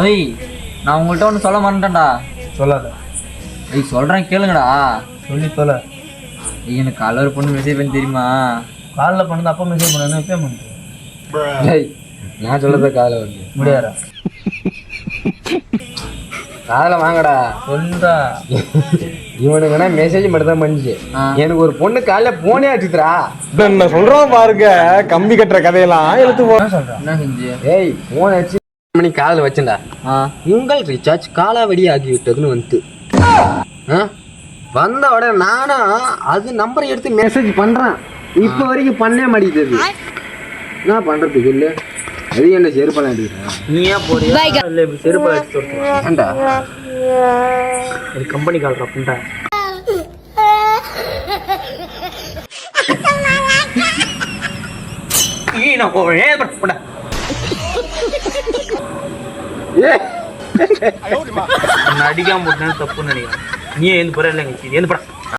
ஐய் நான் உங்கள்கிட்ட ஒன்று சொல்ல மாட்டேன்டா. சொல்லாத. ஐய் சொல்கிறேன் கேளுங்கடா. சொல்லி தொலை. ஐய் எனக்கு காலைல ஒரு பொண்ணு மெசேஜ் பண்ணி தெரியுமா? காலைல பண்ணது அப்போ மெசேஜ் பண்ண எப்போ பண்ணுறேன்? ஏய் நான் சொல்கிறத காதில் வந்து முடியாதா? காதில் வாங்கடா. சொல்லுடா. இவனுங்கன்னா மெசேஜ் மட்டும் தான் பண்ணிச்சு. எனக்கு ஒரு பொண்ணு காலைல போனே அடிச்சுதுரா. என்ன சொல்றான் பாருங்க, கம்பி கட்டுற கதையெல்லாம் எடுத்து போ. என்ன சொல்கிறேன்? என்ன செஞ்சு? ஏய் போன் அடிச்சு மணி காதில் வச்சேன்டா. உங்கள் ரீசார்ஜ் காலாவடி ஆகிவிட்டதுன்னு வந்துட்டு வந்த உடனே நானும் அது நம்பரை எடுத்து மெசேஜ் பண்ணுறேன். இப்போ வரைக்கும் பண்ணே மாட்டேங்குது. என்ன பண்ணுறது சொல்லு? அது என்ன செருப்பெல்லாம் அடிக்கிறேன். நீ ஏன் போறியா? இல்லை இப்படி செருப்பு அடிச்சு சொல்கிறேன். ஏண்டா ஒரு கம்பெனி கால் அப்படின்ட்டா. நான் போவேன். அடிக்காம போட்டேன்னு தப்புன்னு நினைக்கிறேன். நீ ஏன் போற இல்லைங்க? ஏன் படம்